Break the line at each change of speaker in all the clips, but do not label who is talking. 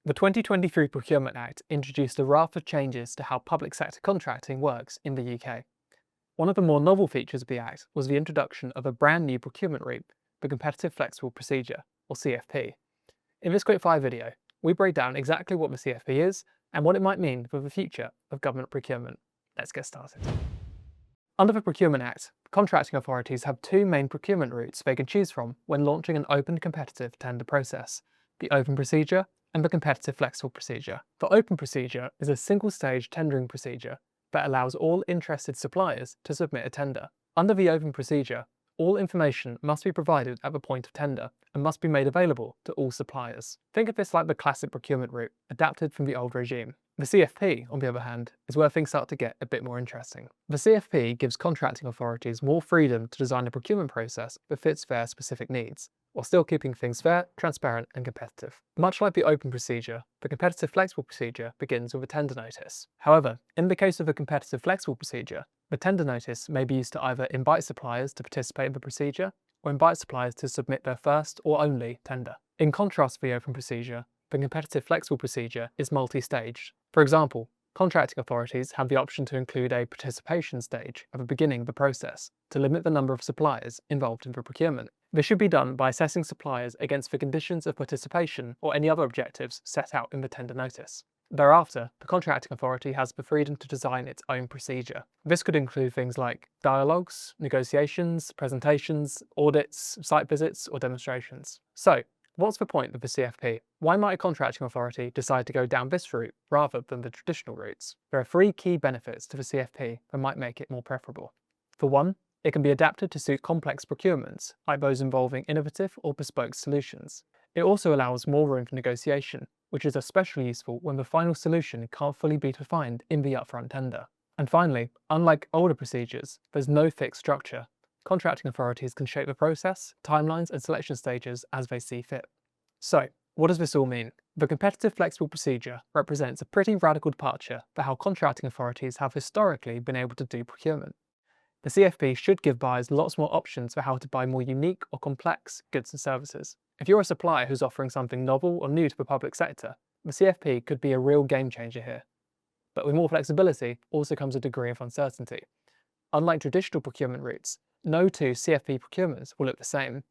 The 2023 Procurement Act introduced a raft of changes to how public sector contracting works in the UK. One of the more novel features of the Act was the introduction of a brand new procurement route, the Competitive Flexible Procedure, or CFP. In this quick-fire video, we break down exactly what the CFP is and what it might mean for the future of government procurement. Let's get started. Under the Procurement Act, contracting authorities have two main procurement routes they can choose from when launching an open competitive tender process: the open procedure and the competitive flexible procedure. The open procedure is a single-stage tendering procedure that allows all interested suppliers to submit a tender. Under the open procedure, all information must be provided at the point of tender and must be made available to all suppliers. Think of this like the classic procurement route, adapted from the old regime. The CFP, on the other hand, is where things start to get a bit more interesting. The CFP gives contracting authorities more freedom to design a procurement process that fits their specific needs, while still keeping things fair, transparent and competitive. Much like the open procedure, the competitive flexible procedure begins with a tender notice. However, in the case of a competitive flexible procedure, the tender notice may be used to either invite suppliers to participate in the procedure or invite suppliers to submit their first or only tender. In contrast to the open procedure, the competitive flexible procedure is multi-staged. For example, contracting authorities have the option to include a participation stage at the beginning of the process to limit the number of suppliers involved in the procurement. This should be done by assessing suppliers against the conditions of participation or any other objectives set out in the tender notice. Thereafter, the contracting authority has the freedom to design its own procedure. This could include things like dialogues, negotiations, presentations, audits, site visits, or demonstrations. So, what's the point of the CFP? Why might a contracting authority decide to go down this route rather than the traditional routes? There are three key benefits to the CFP that might make it more preferable. For one, it can be adapted to suit complex procurements, like those involving innovative or bespoke solutions. It also allows more room for negotiation, which is especially useful when the final solution can't fully be defined in the upfront tender. And finally, unlike older procedures, there's no fixed structure. Contracting authorities can shape the process, timelines and selection stages as they see fit. So, what does this all mean? The competitive flexible procedure represents a pretty radical departure for how contracting authorities have historically been able to do procurement. The CFP should give buyers lots more options for how to buy more unique or complex goods and services. If you're a supplier who's offering something novel or new to the public sector, the CFP could be a real game changer here. But with more flexibility also comes a degree of uncertainty. Unlike traditional procurement routes, no two CFP procurements will look the same.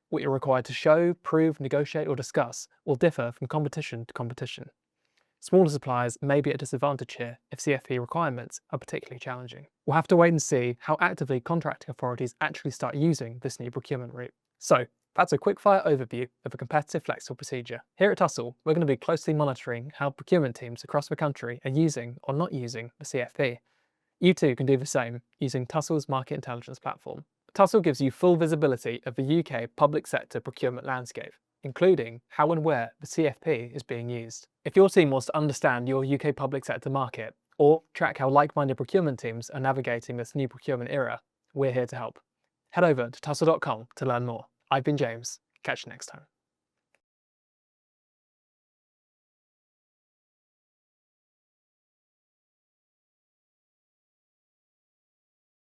What you're required to show, prove, negotiate or discuss will differ from competition to competition. Smaller suppliers may be at a disadvantage here if CFP requirements are particularly challenging. We'll have to wait and see how actively contracting authorities actually start using this new procurement route. So, that's a quick-fire overview of a competitive flexible procedure. Here at Tussell, we're going to be closely monitoring how procurement teams across the country are using or not using the CFP. You too can do the same using Tussell's market intelligence platform. Tussell gives you full visibility of the UK public sector procurement landscape, including how and where the CFP is being used. If your team wants to understand your UK public sector market, or track how like-minded procurement teams are navigating this new procurement era, we're here to help. Head over to tussell.com to learn more. I've been James. Catch you next time.